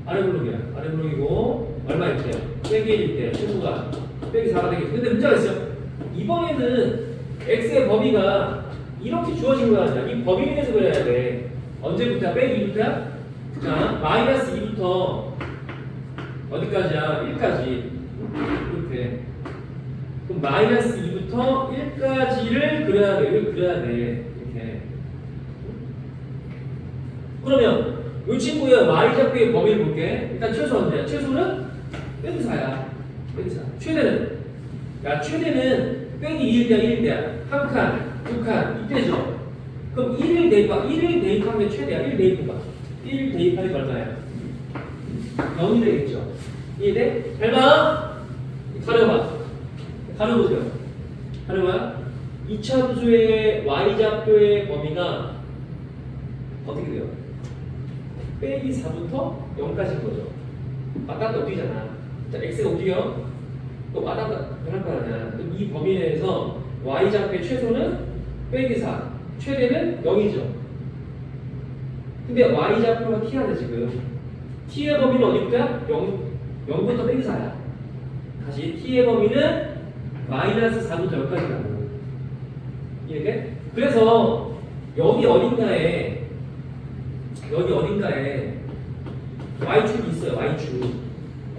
아래 블록이야. 아래 블록이고 얼마일 때? 빼기 1일 때 최소가 빼기 4가 되겠죠. 근데 문제가 있어요. 이번에는 x의 범위가 이렇게 주어진 거 아니야. 이 범위 내에서 그려야 돼. 언제부터야? 빼기 2부터야? 자, 마이너스 2부터 어디까지야? 1까지. 이렇게. 그럼 마이너스 2부터 1까지를 그려야 돼. 이걸 그려야 돼. 이렇게. 그러면 이 친구의 y좌표의 범위를 볼게. 일단 최소 언제야? 최소는 빼기 4야. 빼기 4. 최대는? 야, 최대는 빼기 2일 때야, 1일 때야. 한 칸. 2칸 이때죠. 그럼 1을 대입하 1을 대입하는 게 최대야. 1 대입해봐. 1 대입하는 게 얼마야? 0이 되겠죠. 이해돼? 닮아? 가려봐. 가려보세요. 가려봐. 이차함수의 y좌표의 범위가 어떻게 돼요? 빼기 4부터 0까지인 거죠. 왔다 갔다 움직이잖아. 자, x가 움직여. 또 왔다 갔다 변할 거 아니야. 그럼 이 범위 내에서 y좌표의 최소는 빼기 4, 최대는 0이죠. 근데 y좌표가 t하네 지금. t의 범위는 어디부터야? 0부터 빼기 4야. 다시 t의 범위는 마이너스 4부터 0까지 가고. 이해돼? 그래서 여기 어딘가에 y축이 있어요. y축.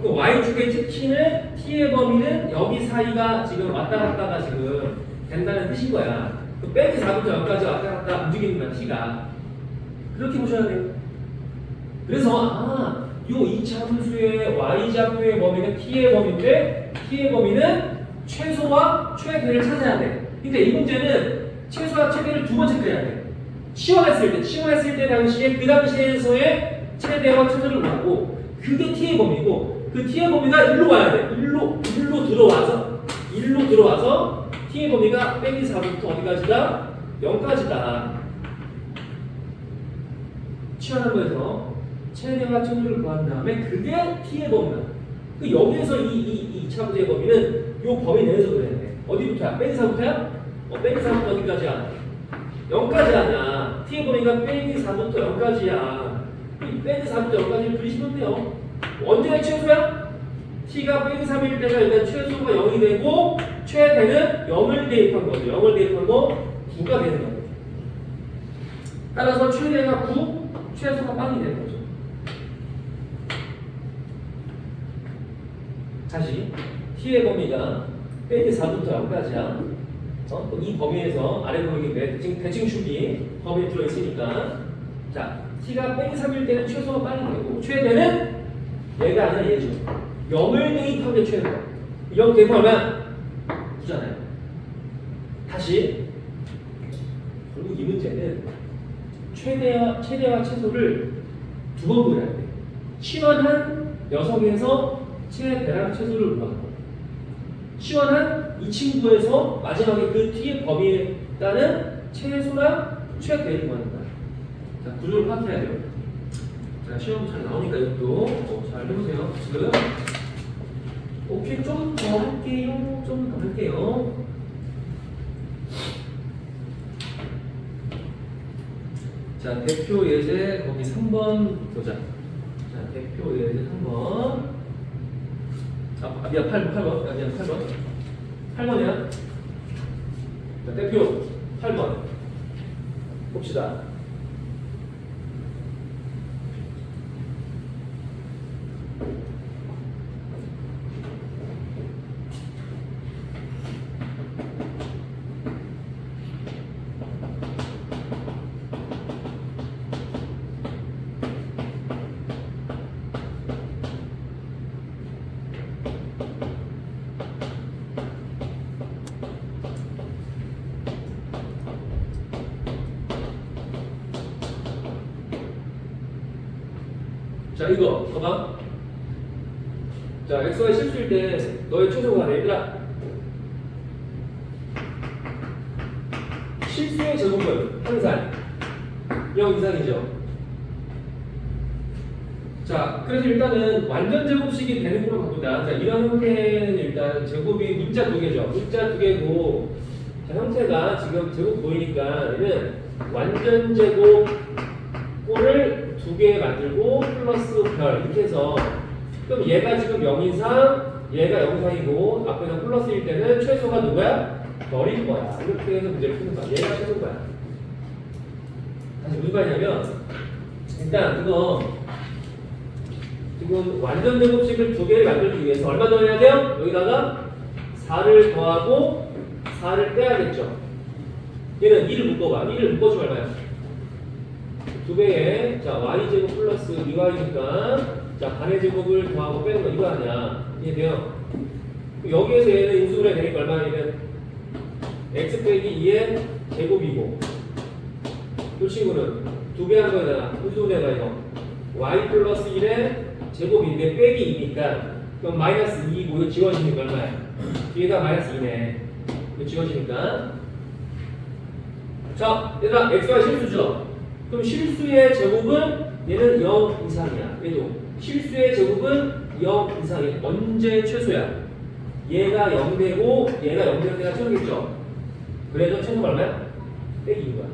그 y축의 t는 t의 범위는 여기 사이가 지금 왔다 갔다가 지금 된다는 뜻인 거야. 그 빼기 4부터 0까지 왔다 갔다 움직이는 거야, t가. 그렇게 보셔야 돼요. 그래서 요 이차함수의 y좌표의 범위는 t의 범위인데 t의 범위는 최소와 최대를 찾아야 돼. 근데 이 문제는 최소와 최대를 두 번 체크해야 돼. 치환했을 때 당시에 그 당시에서의 최대와 최소를 구하고 그게 t의 범위고 그 t의 범위가 일로 와야 돼. 일로 들어와서 t의 범위가 빼기 4부터 어디까지다? 0까지다. 치환한 거에서 최대와 최소를 구한 다음에 그게 t의 범위다. 그 여기에서 이 이차함수의 범위는 요 범위 내에서 그래야 돼. 어디부터야? 빼기 4부터야? 빼기 4부터 어디까지야? 0까지 하냐? t의 범위가 빼기 4부터 0까지야. 이 빼기 4부터 0까지를 그리시면 돼요. 언제가 최소야? t가 빼기 3일 때가 일단 최소가 0이 되고 최대는 0을 대입한 거죠. 0을 대입한 거 9가 되는 거예요. 따라서 최대가 9, 최소가 빵이 되는 거죠. 다시 t의 범위가 빼기 4부터 0까지야. 이 범위에서 아래 범위인데 대칭 축이 범위에 들어있으니까 자 t가 빼기 3일 때는 최소가 빵이 되고 최대는 얘가 아니라 얘죠. 0을 대입한 게 최대다. 0 대입하면 9잖아요. 다시 결국 이 문제는 최대와 최소를 두 번 그려야 돼. 치환한 녀석에서 최대랑 최소를 구하고 치환한 이 친구에서 마지막에 그 t의 범위에 따른 최소랑 최대를 구하는 거야. 자, 구조를 파악해야 돼요. 자, 시험 잘 나오니까 이것도 잘 해보세요. 지금 오케이, 좀 더 할게요. 자, 대표 예제 거기 3번 보자. 자, 대표 예제 3번. 미안, 8번. 8번이야. 자, 대표 8번. 봅시다. 자, 이거 봐봐. 자, xy 실수일 때 너의 최소가 얘들아 실수의 제곱은 항상 0 이상이죠. 자, 그래서 일단은 완전 제곱식이 되는 걸로 바꾸자. 자, 이런 형태는 일단 제곱이 문자 두 개죠. 문자 두 개고, 자, 형태가 지금 제곱 보이니까 얘는 완전 제곱 꼴을 두 개 만들고 플러스 별 이렇게 해서, 그럼 얘가 지금 0 이상, 얘가 0 이상이고 앞에서 플러스일 때는 최소가 누구야? 별일 거야. 이렇게 해서 문제를 푸는 거야. 얘가 최소인 거야. 다시 무슨 말이냐면, 일단 이거 지금 완전 제곱식을 두 개를 만들기 위해서 얼마 더해야 돼요? 여기다가 4를 더하고 4를 빼야겠죠. 얘는 2를 묶어봐. 2를 묶어주면 얼마야? 두 배에 자 y제곱 플러스 2y니까 자 반의 제곱을 더하고 빼는 거 이거 아니야. 이해돼요? 여기에서 얘는 인수분해 되니까 얼마냐면 x 빼기 2의 제곱이고 이 친구는 두 배 한 거잖아. 인수분해가 이거 y 플러스 1의 제곱인데 빼기 2니까 그럼 마이너스 2고 이거 지워지니까 얼마야? 뒤에가 마이너스 2네. 이거 지워지니까 자 얘들아 x가 실수죠? 그럼 실수의 제곱은 얘는 0 이상이야. 얘도 실수의 제곱은 0 이상이야. 언제 최소야? 얘가 0 되고 얘가 0 되는 데가 최소겠죠? 그래서 최소가 얼마야? 빼기 2인 거야.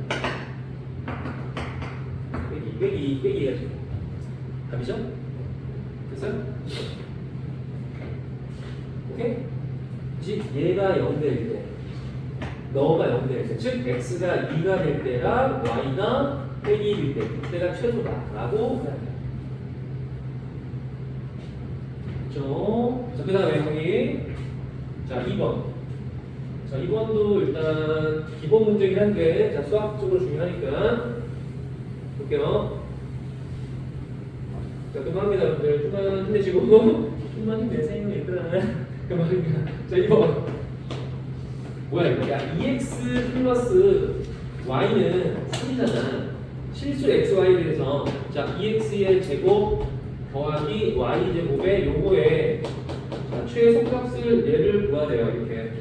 빼기 2가 지금 답이죠? 됐어요? 오케이? 즉 얘가 0 될 때 너가 0 될 때, 즉 x가 2가 될 때랑 y가 빼기 1일 때 그때가 최소다라고 해야 돼요. 그렇죠? 자, 그 다음에 여기 자 2번 자 2번도 일단 기본 문제긴 한데 자 수학적으로 중요하니까 볼게요. 자 그만합니다 여러분들. 좀만 힘내시고 좀만 힘내세요 얘들아. 그만합니다. 자 2번 뭐야 이거? 야 2x 플러스 y는 3이잖아. 실수 xy에 대해서 자 2x의 제곱 더하기 y 제곱의 요거에 자 최소값을 얘를 구하래요. 이렇게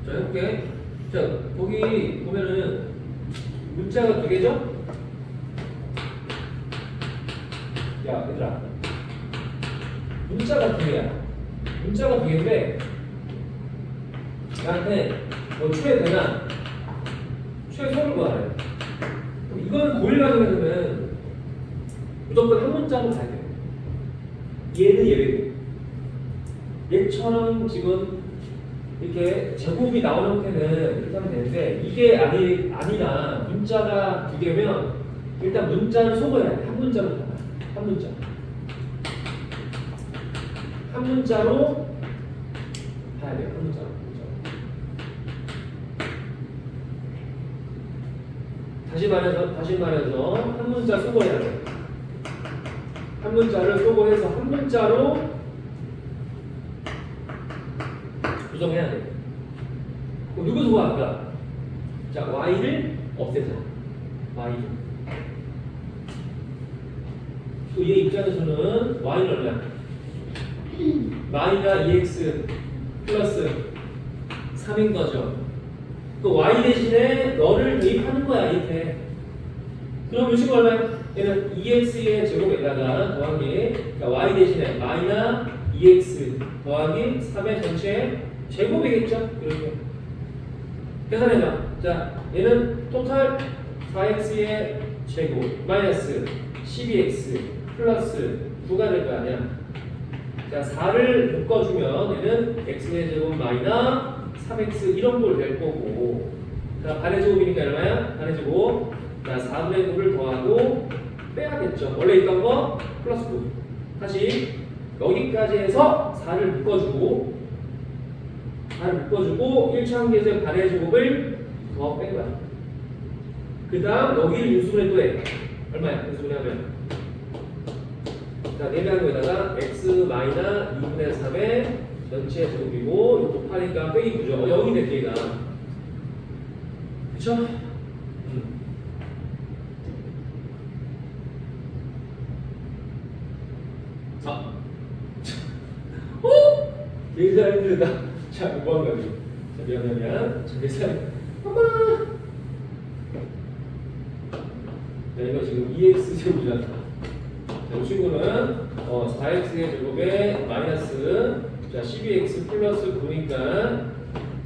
자 해볼게. 자 거기 보면은 문자가 두 개죠? 야 얘들아 문자가 두 개야. 문자가 두 개인데 나한테 뭐 최대나 최소를 구하래. 이건 고일 과정에서는 무조건 한 문자로 가야 돼요. 얘는 예외고 얘처럼 지금 이렇게 제곱이 나오는 형태는 이렇게 하면 되는데 이게 아니라 문자가 두 개면 일단 문자를 속어야 돼. 한 문자로 가야 돼. 한 문자. 한 문자로 봐야 돼요. 한 문자로. 다시 말해서 한 문자 속어야 돼. 한 문자를 속어해서 한 문자로 구성해야 돼. 그럼 누구 속어할까? 자, y를 없애자. y를. 또 얘 입장에서는 y는 얼마야? y가 2x 플러스 3인 거죠. 그 y 대신에 너를 대입하는 거야 이렇게. 그럼 이 친구 얼마야? 얘는 2x의 제곱에다가 더하기 그러니까 y 대신에 마이너 2x 더하기 3의 전체 제곱이겠죠? 이렇게 계산해봐. 자 얘는 토탈 4x의 제곱 마이너스 12x 플러스 9가 될 거 아니야. 자 4를 묶어주면 얘는 x의 제곱 마이너 3x 이런 걸 낼 거고 자 반의 제곱이니까 얼마야? 반의 제곱 자 4분의 9를 더하고 빼야겠죠. 원래 있던 거 플러스 9 다시 여기까지 해서 4를 묶어주고 1차 함께해서 반의 제곱을 더 뺀 거야. 그 다음 여기를 인수분해 또 해. 얼마야? 인수분해 하면 자 4배한 거에다가 x 마이너 2분의 3의 전체 제곱이고 이거 곱하니까 빼기 9죠. 0이네 뒤에가. 그쵸? 아. 오! 얘가 힘들다. 자, 5번 가지. 자, 미안. 자, 계산. 엄마! 자, 이거 지금 2x 제곱이잖아. 자, 이 친구는 4x의 제곱에 마이너스 자 12x 플러스 9니까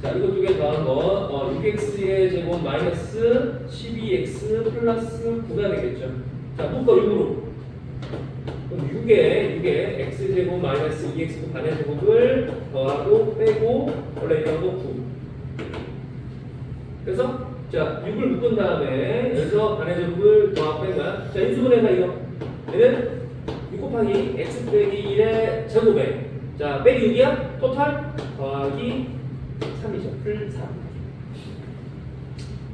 자 이거 두 개 더한 거 6x의 제곱 마이너스 12x 플러스 9가 되겠죠. 자 묶어 6으로. 그럼 6에 x제곱 마이너스 2x 반의 제곱을 더하고 빼고 원래 이런 거 9. 그래서 자 6을 묶은 다음에 여기서 반의 제곱을 더하고 뺀 거야. 자 인수분해가 이거. 얘는 6 곱하기 x 빼기 1의 제곱에 자 빼기 6이야? 토탈 더하기 3이죠. 풀 3.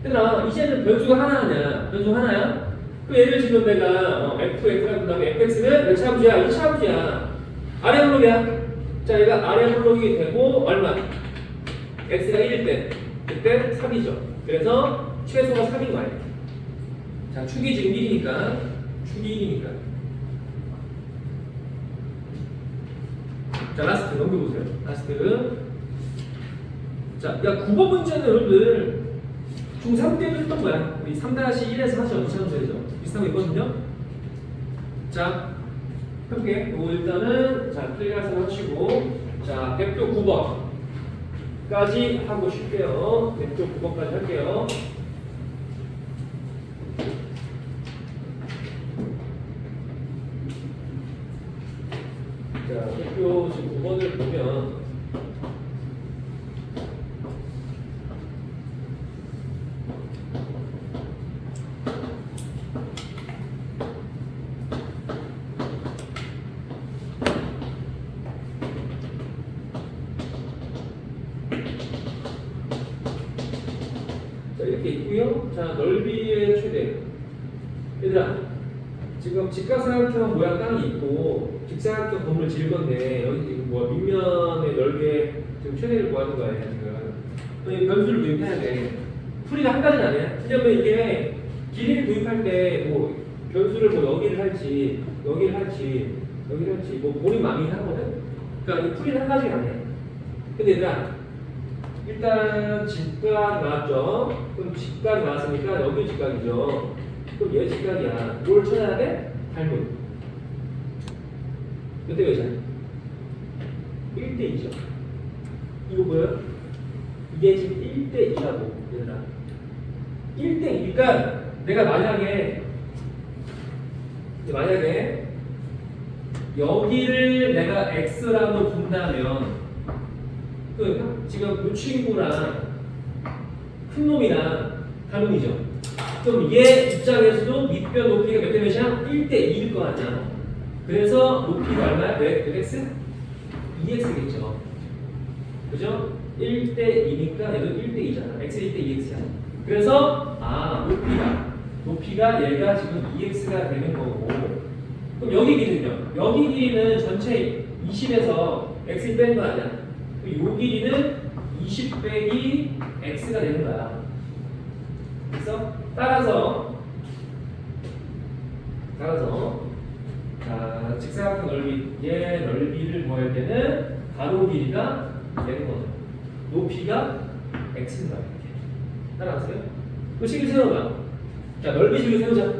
얘들아 이제는 변수가 하나냐? 변수 하나야? 그 얘를 지금 내가 fx가 그 다음에 fx는 몇 차함수야? 2차함수야. 아래 블록이야. 자 얘가 아래 블록이 되고 얼마? x가 1일 때 그때 3이죠. 그래서 최소가 3인 거야. 자 축이 지금 1이니까 축이 1이니까 자 라스트 넘겨보세요. 라스트 자 9번 문제는 여러분들 중3 때도 했던 거야. 우리 3-1에서 하죠. 2차원제죠. 비슷한 거 있거든요. 자 해볼게. 이거 일단은 자 클릭해서 하시고 자 대표 9번까지 하고 쉴게요. 대표 9번까지 할게요. 자, 대표 지금 9번을 보면 자, 이렇게 있고요. 자, 넓이의 최대. 얘들아, 지금 직각삼각형 모양 땅이 있고 직사각형 건물 지을 건데 여기 지금 뭐 밑면의 넓이의 지금 최대를 구하는 거예요 지금. 이 변수를 도입해야 돼. 풀이가 한 가지는 아니야. 왜냐면 이게 길이를 도입할 때 뭐 변수를 뭐 여기를 할지 뭐 본인 마음이 하거든. 그러니까 이 풀이는 한 가지가 아니야. 근데 얘들아 일단 직각 나왔죠. 그럼 직각 나왔으니까 여기 직각이죠. 그럼 얘 직각이야. 뭘 찾아야 돼? 닮은. 몇 대 몇이야? 1대 2죠. 이거 뭐야? 이게 지금 1대 2라고 얘들아. 1대 2니까 내가 만약에 여기를 내가 x라고 둔다면 그 지금 이 친구랑 큰 놈이랑 닮은이죠. 그럼 얘 입장에서도 밑변 높이가 몇 대 몇이야? 1대 2일 거 아니야. 그래서 높이가 얼마야? 몇 x? 2x겠죠. 그죠? 1대 2니까 얘도 1대 2잖아. x 1대 2x야. 그래서 높이가 얘가 지금 2x가 되는 거고. 그럼 여기 길이는요? 여기 길이는 전체 20에서 x 뺀 거 아니야. 요 길이는 20 빼기 x가 되는 거야. 그래서 따라서 자 직사각형 넓이 얘 넓이를 구할 때는 가로 길이가 되는 거죠. 높이가 x인 거야. 이렇게 따라가세요. 그 식을 세워봐. 자 넓이식을 세우자.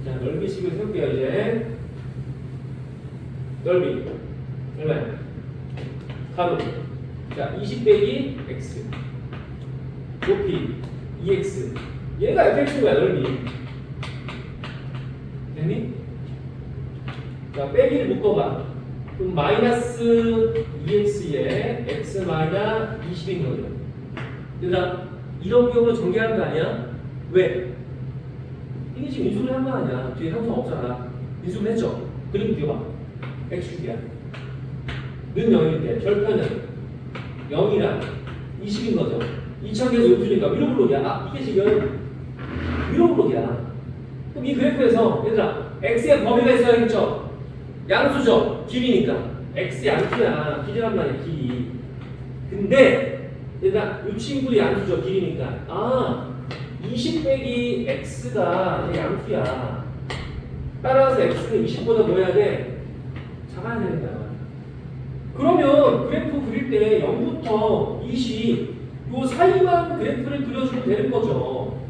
자 넓이식을 세울게요. 이제 넓이 얼마야? 가로 자 20 빼기 x 높이 2x 얘가 fx인 거야. 넓이 됐니? 자 빼기를 묶어봐. 그럼 마이너스 2x에 x 마이너스 20인 거죠. 얘들아 이런 경우는 전개하는 거 아니야? 왜? 이게 지금 인수를 한 거 아니야. 뒤에 함수가 없잖아. 인수를 했죠? 그림 그려봐. x축이야. 는 0인데 절편은 0이랑 20인 거죠. 2차계에서 높으니까 위로 블록이야. 아 이게 지금 위로 블록이야. 그럼 이 그래프에서 얘들아 x의 범위가 있어야겠죠. 양수죠. 길이니까 x 양수야. 길이란 말이야. 길이. 근데 얘들아 이 친구도 양수죠. 길이니까 20 빼기 x가 양수야. 따라서 x는 20보다 뭐 해야 돼? 작아야 되는 거야. 그러면 그래프 그릴 때 0부터 20, 요 사이만 그래프를 그려주면 되는 거죠.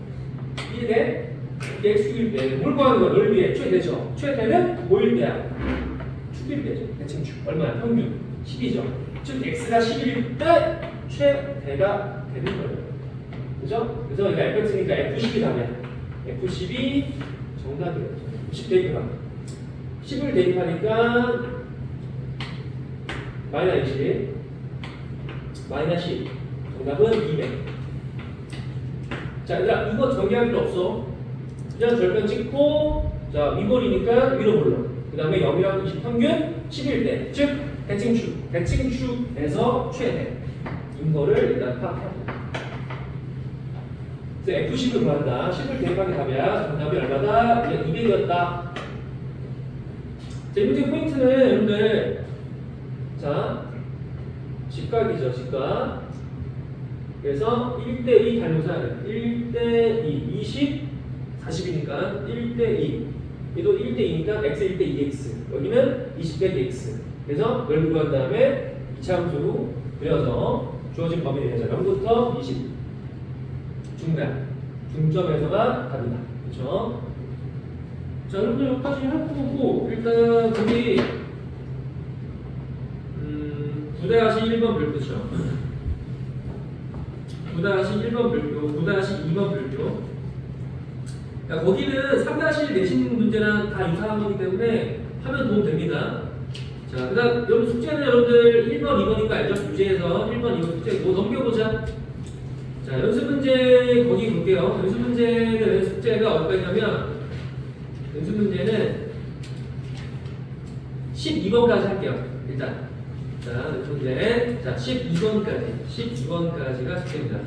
이해돼? 이게 x일 때, 뭘 구하는 거야? 넓이에 최대죠. 최대는 뭐일 때야? 축일 때죠. 대칭축. 얼마야? 평균. 10이죠. 즉, x가 10일 때 최대가 되는 거예요. 그죠? 그래서 이거 fx니까 f10이 답이야. f10이 정답이에요. 10 대입해봐. 10을 대입하니까 마이너스 20, 마이너스 10. 정답은 200. 자, 얘들아, 이거 정리할 필요 없어. 그냥 절편 찍고, 자, 위볼이니까 위로 볼러. 그 다음에 0이랑 20 평균 11대. 즉, 대칭축. 대칭축에서 최대. 인 거를 일단 파악합니다. 그래서 F10을 구한다. 10을 대입하게 답이야. 정답이 얼마다? 200이었다. 자, 이 문제 포인트는 여러분들, 자, 직각이죠, 직각. 그래서 1대2 닮아서 1대2, 20, 40이니까 1대2. 얘도 1대2니까 x 1대2x. 여기는 20 빼기 x. 그래서 넓이 구한 다음에 이차함수로 그려서 주어진 범위에 대해서 0부터 20. 중간. 중점에서가 답이다. 그렇죠? 자, 여러분들 여기까지 할 거고, 일단 거기 9-1번 별표죠. 9-1번 별표, 9-2번 별표. 야, 거기는 3-1 내신 문제랑 다 유사한 거기 때문에 하면 도움 됩니다. 자, 그 다음, 여러분 숙제는 여러분들 1번, 2번인 거 알죠? 유제에서 1번, 2번 숙제 뭐 넘겨보자. 자, 연습 문제 거기 볼게요. 연습 문제는 숙제가 어디까지냐면, 연습 문제는 12번까지 할게요. 일단. 자, 연습 문제. 자, 12번까지. 12번까지가 숙제입니다.